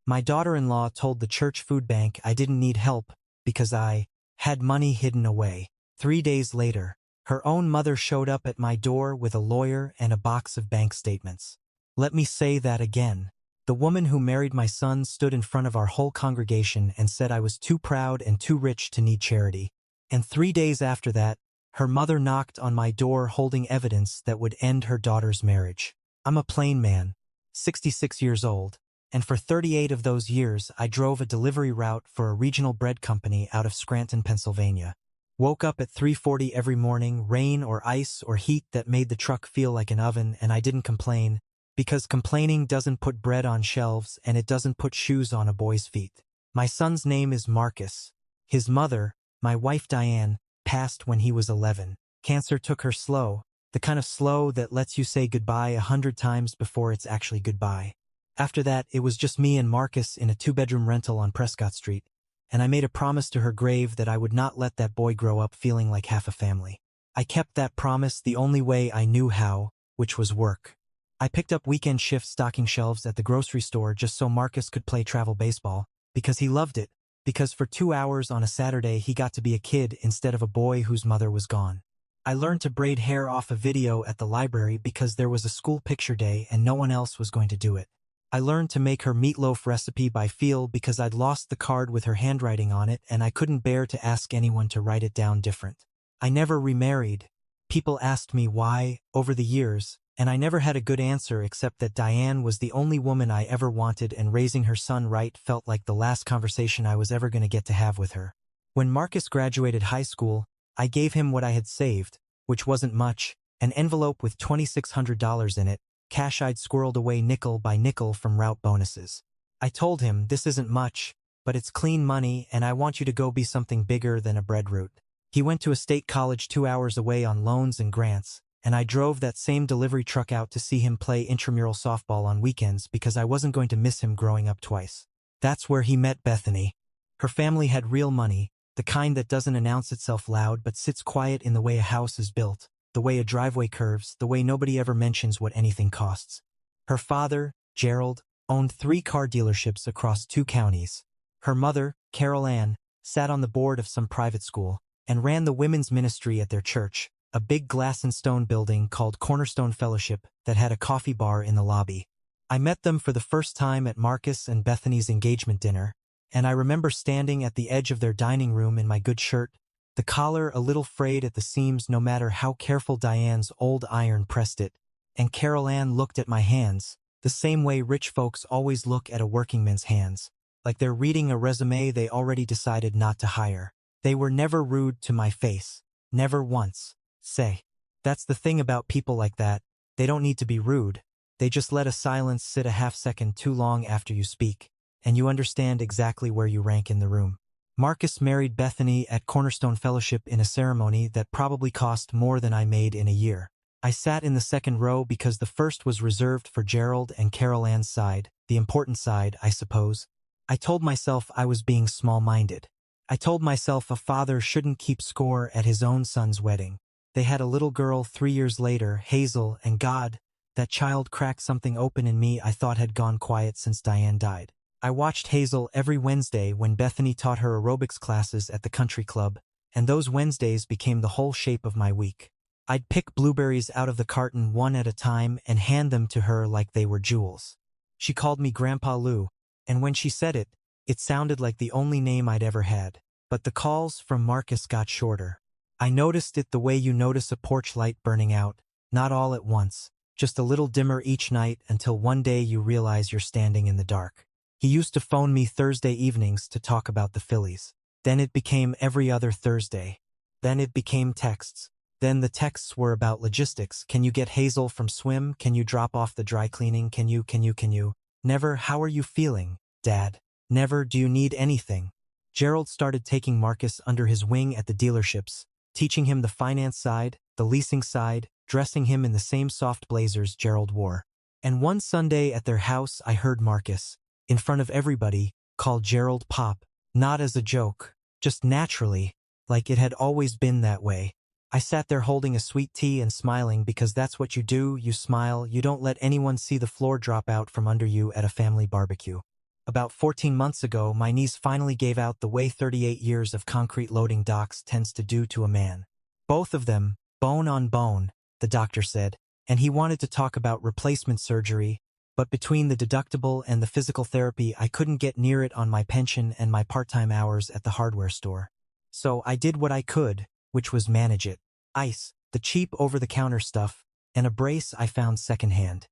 My daughter-in-law told the church food bank I didn't need help because I had money hidden away. 3 days later, her own mother showed up at my door with a lawyer and a box of bank statements. Let me say that again. The woman who married my son stood in front of our whole congregation and said I was too proud and too rich to need charity. And 3 days after that, her mother knocked on my door holding evidence that would end her daughter's marriage. I'm a plain man, 66 years old, and for 38 of those years I drove a delivery route for a regional bread company out of Scranton, Pennsylvania. Woke up at 3:40 every morning, rain or ice or heat that made the truck feel like an oven, and I didn't complain, because complaining doesn't put bread on shelves and it doesn't put shoes on a boy's feet. My son's name is Marcus. His mother, my wife Diane, passed when he was 11. Cancer took her slow, the kind of slow that lets you say goodbye 100 times before it's actually goodbye. After that, it was just me and Marcus in a 2-bedroom rental on Prescott Street, and I made a promise to her grave that I would not let that boy grow up feeling like half a family. I kept that promise the only way I knew how, which was work. I picked up weekend shifts stocking shelves at the grocery store just so Marcus could play travel baseball, because he loved it, because for 2 hours on a Saturday he got to be a kid instead of a boy whose mother was gone. I learned to braid hair off a video at the library because there was a school picture day and no one else was going to do it. I learned to make her meatloaf recipe by feel because I'd lost the card with her handwriting on it and I couldn't bear to ask anyone to write it down different. I never remarried. People asked me why, over the years, and I never had a good answer except that Diane was the only woman I ever wanted and raising her son right felt like the last conversation I was ever going to get to have with her. When Marcus graduated high school, I gave him what I had saved, which wasn't much, an envelope with $2,600 in it, cash I'd squirreled away nickel by nickel from route bonuses. I told him, this isn't much, but it's clean money and I want you to go be something bigger than a bread route. He went to a state college 2 hours away on loans and grants, and I drove that same delivery truck out to see him play intramural softball on weekends because I wasn't going to miss him growing up twice. That's where he met Bethany. Her family had real money, the kind that doesn't announce itself loud but sits quiet in the way a house is built, the way a driveway curves, the way nobody ever mentions what anything costs. Her father, Gerald, owned 3 car dealerships across 2 counties. Her mother, Carol Ann, sat on the board of some private school and ran the women's ministry at their church, a big glass and stone building called Cornerstone Fellowship that had a coffee bar in the lobby. I met them for the first time at Marcus and Bethany's engagement dinner, and I remember standing at the edge of their dining room in my good shirt, the collar a little frayed at the seams no matter how careful Diane's old iron pressed it, and Carol Ann looked at my hands, the same way rich folks always look at a workingman's hands, like they're reading a resume they already decided not to hire. They were never rude to my face, never once. Say, that's the thing about people like that, they don't need to be rude, they just let a silence sit a half-second too long after you speak, and you understand exactly where you rank in the room. Marcus married Bethany at Cornerstone Fellowship in a ceremony that probably cost more than I made in a year. I sat in the second row because the first was reserved for Gerald and Carol Ann's side, the important side, I suppose. I told myself I was being small-minded. I told myself a father shouldn't keep score at his own son's wedding. They had a little girl 3 years later, Hazel, and God, that child cracked something open in me I thought had gone quiet since Diane died. I watched Hazel every Wednesday when Bethany taught her aerobics classes at the country club, and those Wednesdays became the whole shape of my week. I'd pick blueberries out of the carton one at a time and hand them to her like they were jewels. She called me Grandpa Lou, and when she said it, it sounded like the only name I'd ever had. But the calls from Marcus got shorter. I noticed it the way you notice a porch light burning out, not all at once, just a little dimmer each night until one day you realize you're standing in the dark. He used to phone me Thursday evenings to talk about the Phillies. Then it became every other Thursday. Then it became texts. Then the texts were about logistics. Can you get Hazel from swim? Can you drop off the dry cleaning? Can you? Never, how are you feeling, Dad? Never, do you need anything? Gerald started taking Marcus under his wing at the dealerships, teaching him the finance side, the leasing side, dressing him in the same soft blazers Gerald wore. And one Sunday at their house I heard Marcus, in front of everybody, call Gerald Pop, not as a joke, just naturally, like it had always been that way. I sat there holding a sweet tea and smiling because that's what you do, you smile, you don't let anyone see the floor drop out from under you at a family barbecue. About 14 months ago, my knees finally gave out the way 38 years of concrete loading docks tends to do to a man. Both of them, bone on bone, the doctor said, and he wanted to talk about replacement surgery, but between the deductible and the physical therapy, I couldn't get near it on my pension and my part-time hours at the hardware store. So I did what I could, which was manage it. Ice, the cheap over-the-counter stuff, and a brace I found secondhand.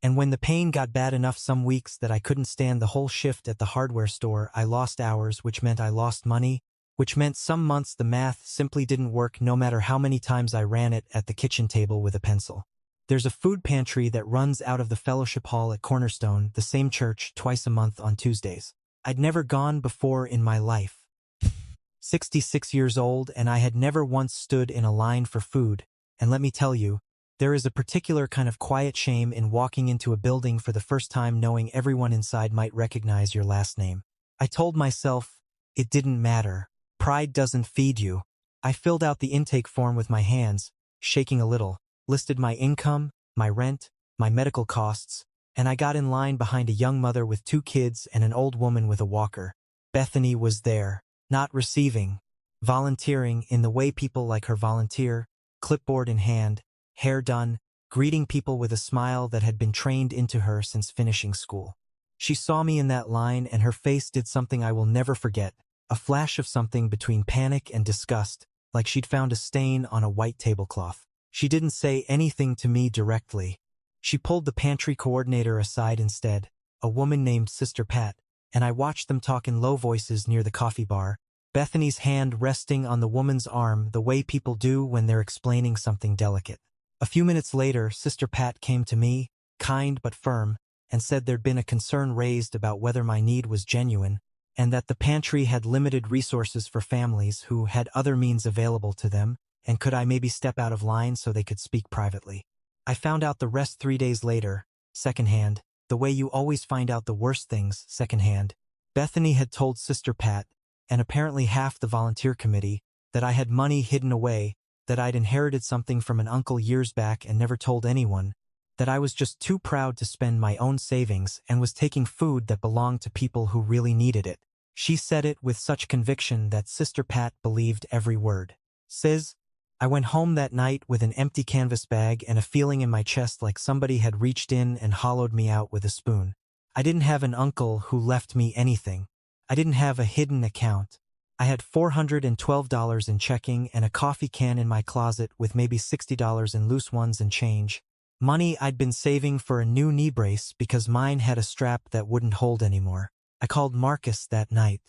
And when the pain got bad enough some weeks that I couldn't stand the whole shift at the hardware store, I lost hours, which meant I lost money, which meant some months the math simply didn't work no matter how many times I ran it at the kitchen table with a pencil. There's a food pantry that runs out of the fellowship hall at Cornerstone, the same church, twice a month on Tuesdays. I'd never gone before in my life. 66 years old, and I had never once stood in a line for food, and let me tell you, there is a particular kind of quiet shame in walking into a building for the first time knowing everyone inside might recognize your last name. I told myself, it didn't matter. Pride doesn't feed you. I filled out the intake form with my hands, shaking a little, listed my income, my rent, my medical costs, and I got in line behind a young mother with 2 kids and an old woman with a walker. Bethany was there, not receiving, volunteering in the way people like her volunteer, clipboard in hand, hair done, greeting people with a smile that had been trained into her since finishing school. She saw me in that line and her face did something I will never forget, a flash of something between panic and disgust, like she'd found a stain on a white tablecloth. She didn't say anything to me directly. She pulled the pantry coordinator aside instead, a woman named Sister Pat, and I watched them talk in low voices near the coffee bar, Bethany's hand resting on the woman's arm the way people do when they're explaining something delicate. A few minutes later, Sister Pat came to me, kind but firm, and said there'd been a concern raised about whether my need was genuine, and that the pantry had limited resources for families who had other means available to them, and could I maybe step out of line so they could speak privately. I found out the rest 3 days later, secondhand, the way you always find out the worst things secondhand. Bethany had told Sister Pat, and apparently half the volunteer committee, that I had money hidden away, that I'd inherited something from an uncle years back and never told anyone, that I was just too proud to spend my own savings and was taking food that belonged to people who really needed it. She said it with such conviction that Sister Pat believed every word. Says, I went home that night with an empty canvas bag and a feeling in my chest like somebody had reached in and hollowed me out with a spoon. I didn't have an uncle who left me anything. I didn't have a hidden account. I had $412 in checking and a coffee can in my closet with maybe $60 in loose ones and change. Money I'd been saving for a new knee brace because mine had a strap that wouldn't hold anymore. I called Marcus that night.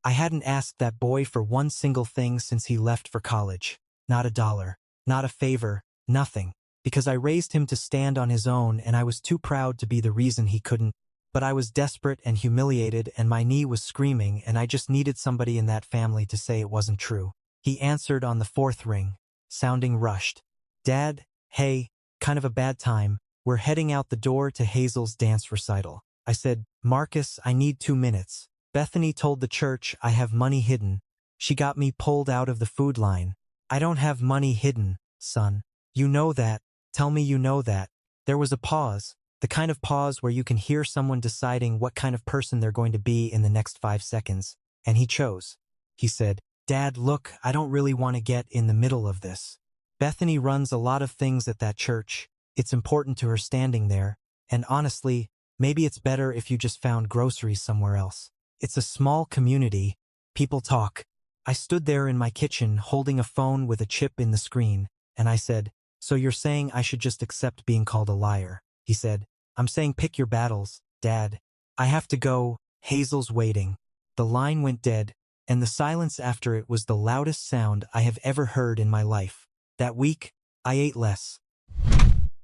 I hadn't asked that boy for one single thing since he left for college. Not a dollar. Not a favor. Nothing. Because I raised him to stand on his own and I was too proud to be the reason he couldn't. But I was desperate and humiliated and my knee was screaming and I just needed somebody in that family to say it wasn't true. He answered on the 4th ring, sounding rushed. Dad, hey, kind of a bad time. We're heading out the door to Hazel's dance recital. I said, Marcus, I need 2 minutes. Bethany told the church I have money hidden. She got me pulled out of the food line. I don't have money hidden, son. You know that. Tell me you know that. There was a pause. The kind of pause where you can hear someone deciding what kind of person they're going to be in the next 5 seconds. And he chose. He said, Dad, look, I don't really want to get in the middle of this. Bethany runs a lot of things at that church. It's important to her standing there. And honestly, maybe it's better if you just found groceries somewhere else. It's a small community. People talk. I stood there in my kitchen holding a phone with a chip in the screen. And I said, so you're saying I should just accept being called a liar? He said, I'm saying pick your battles, Dad. I have to go. Hazel's waiting. The line went dead, and the silence after it was the loudest sound I have ever heard in my life. That week, I ate less.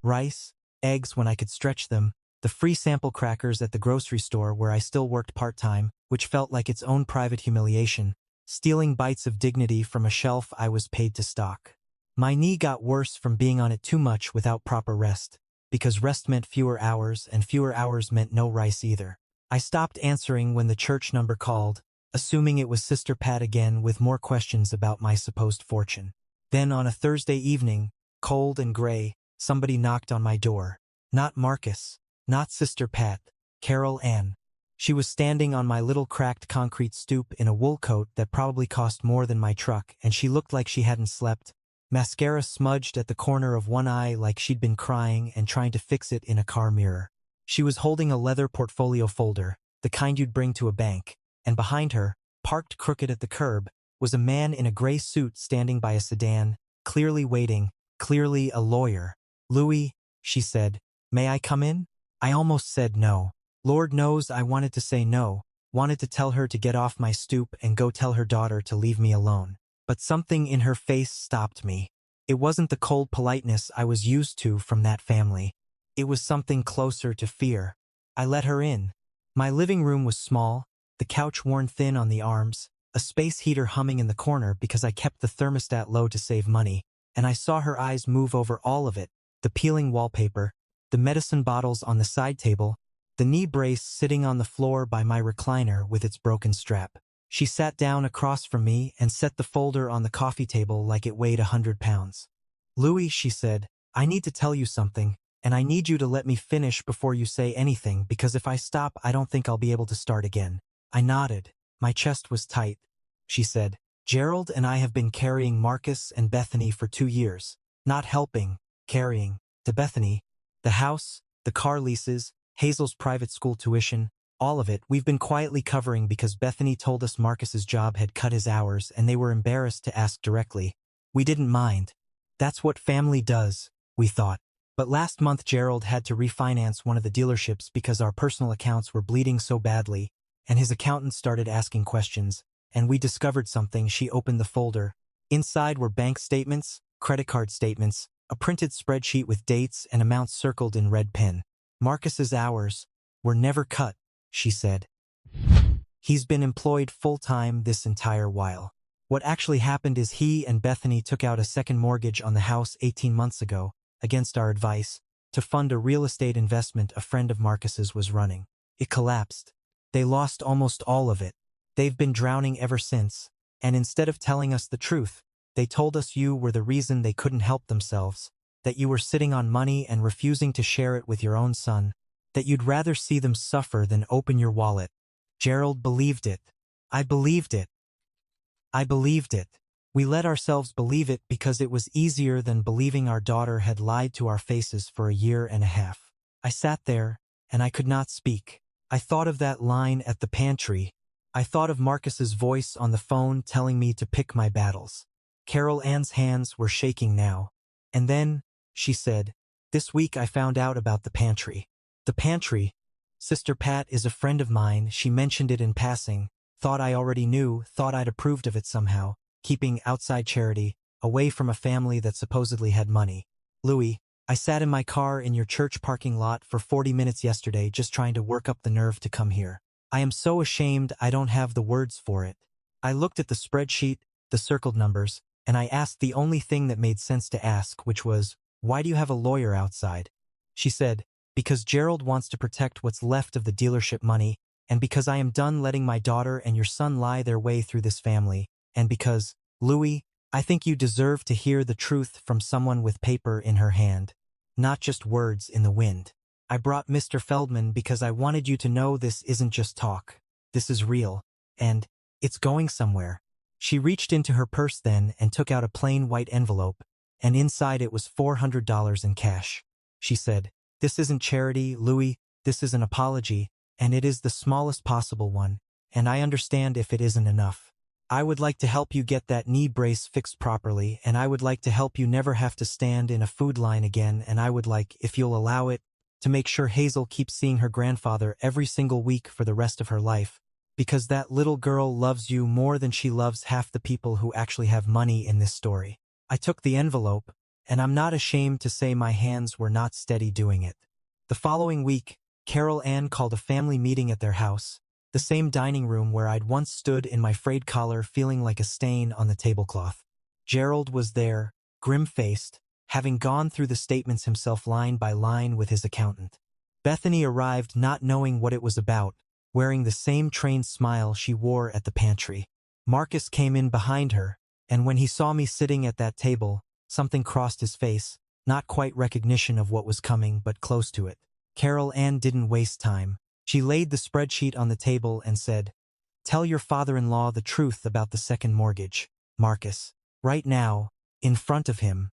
Rice, eggs when I could stretch them, the free sample crackers at the grocery store where I still worked part-time, which felt like its own private humiliation, stealing bites of dignity from a shelf I was paid to stock. My knee got worse from being on it too much without proper rest, because rest meant fewer hours, and fewer hours meant no rice either. I stopped answering when the church number called, assuming it was Sister Pat again with more questions about my supposed fortune. Then on a Thursday evening, cold and gray, somebody knocked on my door. Not Marcus. Not Sister Pat. Carol Ann. She was standing on my little cracked concrete stoop in a wool coat that probably cost more than my truck, and she looked like she hadn't slept. Mascara smudged at the corner of one eye like she'd been crying and trying to fix it in a car mirror. She was holding a leather portfolio folder, the kind you'd bring to a bank, and behind her, parked crooked at the curb, was a man in a gray suit standing by a sedan, clearly waiting, clearly a lawyer. "Louis," she said, "may I come in?" I almost said no. Lord knows I wanted to say no, wanted to tell her to get off my stoop and go tell her daughter to leave me alone. But something in her face stopped me. It wasn't the cold politeness I was used to from that family. It was something closer to fear. I let her in. My living room was small, the couch worn thin on the arms, a space heater humming in the corner because I kept the thermostat low to save money, and I saw her eyes move over all of it, the peeling wallpaper, the medicine bottles on the side table, the knee brace sitting on the floor by my recliner with its broken strap. She sat down across from me and set the folder on the coffee table like it weighed 100 pounds. "Louis," she said, "I need to tell you something, and I need you to let me finish before you say anything, because if I stop, I don't think I'll be able to start again." I nodded. My chest was tight. She said, "Gerald and I have been carrying Marcus and Bethany for 2 years. Not helping, carrying. To Bethany, the house, the car leases, Hazel's private school tuition, all of it we've been quietly covering because Bethany told us Marcus's job had cut his hours and they were embarrassed to ask directly. We didn't mind. That's what family does, we thought. But last month Gerald had to refinance one of the dealerships because our personal accounts were bleeding so badly, and his accountant started asking questions, and we discovered something. She opened the folder. Inside were bank statements, credit card statements, a printed spreadsheet with dates and amounts circled in red pen. Marcus's hours were never cut, she said. He's been employed full-time this entire while. What actually happened is he and Bethany took out a second mortgage on the house 18 months ago, against our advice, to fund a real estate investment a friend of Marcus's was running. It collapsed. They lost almost all of it. They've been drowning ever since, and instead of telling us the truth, they told us you were the reason they couldn't help themselves, that you were sitting on money and refusing to share it with your own son, that you'd rather see them suffer than open your wallet. Gerald believed it. I believed it. I believed it. We let ourselves believe it because it was easier than believing our daughter had lied to our faces for a year and a half. I sat there, and I could not speak. I thought of that line at the pantry. I thought of Marcus's voice on the phone telling me to pick my battles. Carol Ann's hands were shaking now. And then, she said, "This week I found out about the pantry." The pantry? Sister Pat is a friend of mine. She mentioned it in passing. Thought I already knew, thought I'd approved of it somehow. Keeping outside charity, away from a family that supposedly had money. "Louis, I sat in my car in your church parking lot for 40 minutes yesterday just trying to work up the nerve to come here. I am so ashamed I don't have the words for it. I looked at the spreadsheet, the circled numbers, and I asked the only thing that made sense to ask, which was, why do you have a lawyer outside?" She said, "Because Gerald wants to protect what's left of the dealership money, and because I am done letting my daughter and your son lie their way through this family, and because, Louis, I think you deserve to hear the truth from someone with paper in her hand, not just words in the wind. I brought Mr. Feldman because I wanted you to know this isn't just talk. This is real, and it's going somewhere." She reached into her purse then and took out a plain white envelope, and inside it was $400 in cash. She said, "This isn't charity, Louis, this is an apology, and it is the smallest possible one, and I understand if it isn't enough. I would like to help you get that knee brace fixed properly, and I would like to help you never have to stand in a food line again, and I would like, if you'll allow it, to make sure Hazel keeps seeing her grandfather every single week for the rest of her life, because that little girl loves you more than she loves half the people who actually have money in this story." I took the envelope, and I'm not ashamed to say my hands were not steady doing it. The following week, Carol Ann called a family meeting at their house, the same dining room where I'd once stood in my frayed collar feeling like a stain on the tablecloth. Gerald was there, grim-faced, having gone through the statements himself line by line with his accountant. Bethany arrived not knowing what it was about, wearing the same trained smile she wore at the pantry. Marcus came in behind her, and when he saw me sitting at that table, something crossed his face, not quite recognition of what was coming but close to it. Carol Ann didn't waste time. She laid the spreadsheet on the table and said, "Tell your father-in-law the truth about the second mortgage, Marcus. Right now, in front of him."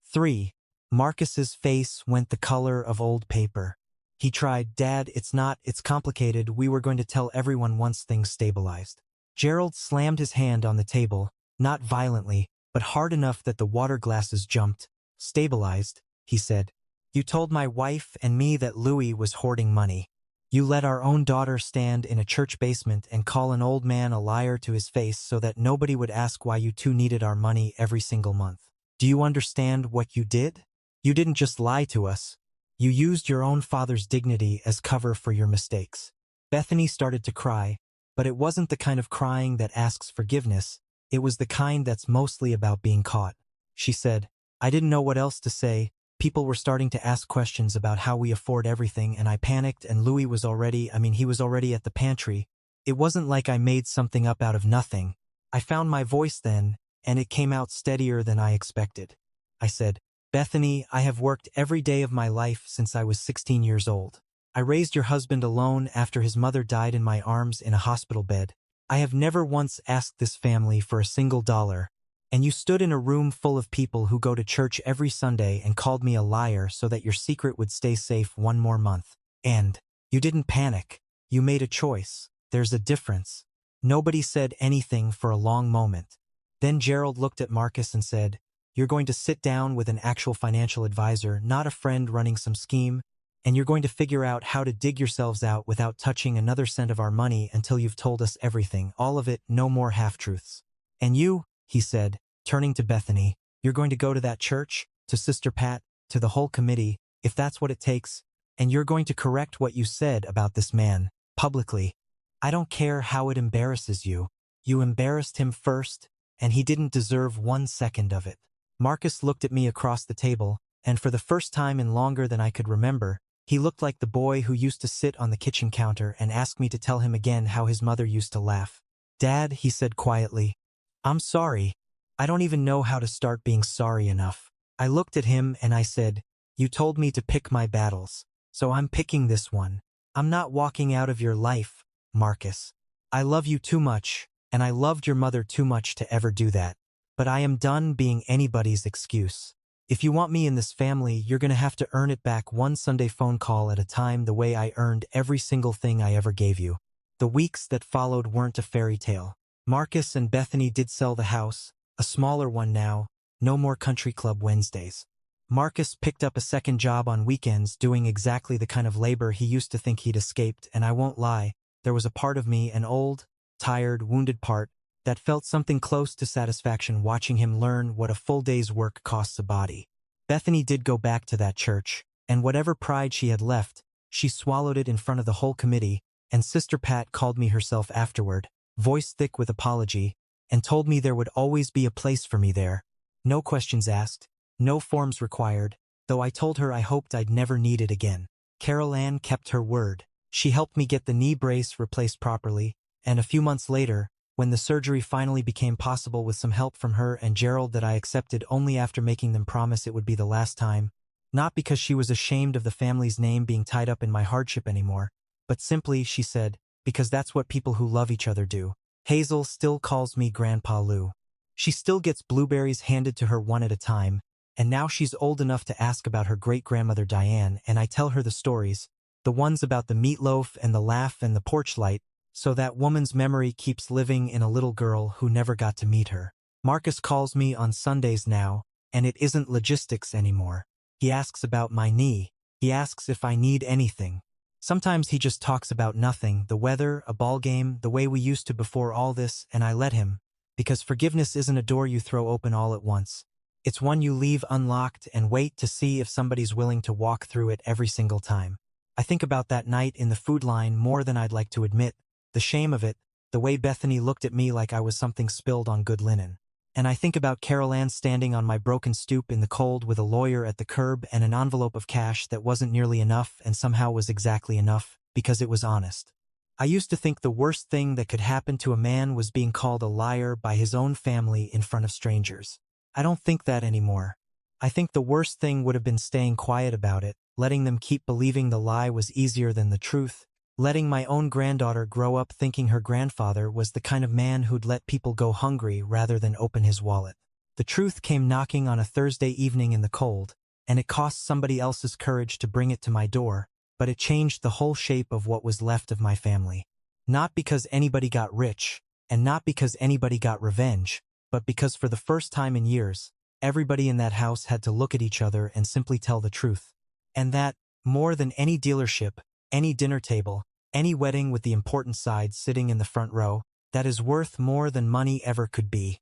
3. Marcus's face went the color of old paper. He tried, "Dad, it's complicated. We were going to tell everyone once things stabilized." Gerald slammed his hand on the table, not violently, but hard enough that the water glasses jumped. "Stabilized," he said. "You told my wife and me that Louis was hoarding money. You let our own daughter stand in a church basement and call an old man a liar to his face so that nobody would ask why you two needed our money every single month. Do you understand what you did? You didn't just lie to us. You used your own father's dignity as cover for your mistakes." Bethany started to cry, but it wasn't the kind of crying that asks forgiveness. It was the kind that's mostly about being caught. She said, "I didn't know what else to say. People were starting to ask questions about how we afford everything, and I panicked, and Louis was he was already at the pantry. It wasn't like I made something up out of nothing. I found my voice then, and it came out steadier than I expected." I said, "Bethany, I have worked every day of my life since I was 16 years old. I raised your husband alone after his mother died in my arms in a hospital bed. I have never once asked this family for a single dollar. And you stood in a room full of people who go to church every Sunday and called me a liar so that your secret would stay safe one more month. And you didn't panic. You made a choice. There's a difference." Nobody said anything for a long moment. Then Gerald looked at Marcus and said, "You're going to sit down with an actual financial advisor, not a friend running some scheme, and you're going to figure out how to dig yourselves out without touching another cent of our money until you've told us everything, all of it, no more half-truths. And you," he said, turning to Bethany, "you're going to go to that church, to Sister Pat, to the whole committee, if that's what it takes, and you're going to correct what you said about this man, publicly. I don't care how it embarrasses you. You embarrassed him first, and he didn't deserve 1 second of it." Marcus looked at me across the table, and for the first time in longer than I could remember, he looked like the boy who used to sit on the kitchen counter and ask me to tell him again how his mother used to laugh. "Dad," he said quietly, "I'm sorry. I don't even know how to start being sorry enough." I looked at him and I said, "You told me to pick my battles, so I'm picking this one. I'm not walking out of your life, Marcus. I love you too much, and I loved your mother too much to ever do that. But I am done being anybody's excuse. If you want me in this family, you're going to have to earn it back one Sunday phone call at a time the way I earned every single thing I ever gave you." The weeks that followed weren't a fairy tale. Marcus and Bethany did sell the house, a smaller one now, no more country club Wednesdays. Marcus picked up a second job on weekends doing exactly the kind of labor he used to think he'd escaped, and I won't lie, there was a part of me, an old, tired, wounded part, that felt something close to satisfaction watching him learn what a full day's work costs a body. Bethany did go back to that church, and whatever pride she had left, she swallowed it in front of the whole committee, and Sister Pat called me herself afterward, voice thick with apology, and told me there would always be a place for me there. No questions asked, no forms required, though I told her I hoped I'd never need it again. Carol Ann kept her word. She helped me get the knee brace replaced properly, and a few months later, when the surgery finally became possible with some help from her and Gerald that I accepted only after making them promise it would be the last time, not because she was ashamed of the family's name being tied up in my hardship anymore, but simply, she said, because that's what people who love each other do. Hazel still calls me Grandpa Lou. She still gets blueberries handed to her one at a time, and now she's old enough to ask about her great-grandmother Diane, and I tell her the stories, the ones about the meatloaf and the laugh and the porch light, so that woman's memory keeps living in a little girl who never got to meet her. Marcus calls me on Sundays now, and it isn't logistics anymore. He asks about my knee. He asks if I need anything. Sometimes he just talks about nothing, the weather, a ball game, the way we used to before all this, and I let him. Because forgiveness isn't a door you throw open all at once. It's one you leave unlocked and wait to see if somebody's willing to walk through it every single time. I think about that night in the food line more than I'd like to admit, the shame of it, the way Bethany looked at me like I was something spilled on good linen. And I think about Carol Ann standing on my broken stoop in the cold with a lawyer at the curb and an envelope of cash that wasn't nearly enough and somehow was exactly enough, because it was honest. I used to think the worst thing that could happen to a man was being called a liar by his own family in front of strangers. I don't think that anymore. I think the worst thing would have been staying quiet about it, letting them keep believing the lie was easier than the truth, letting my own granddaughter grow up thinking her grandfather was the kind of man who'd let people go hungry rather than open his wallet. The truth came knocking on a Thursday evening in the cold, and it cost somebody else's courage to bring it to my door, but it changed the whole shape of what was left of my family. Not because anybody got rich, and not because anybody got revenge, but because for the first time in years, everybody in that house had to look at each other and simply tell the truth. And that, more than any dealership, any dinner table, any wedding with the important side sitting in the front row, that is worth more than money ever could be.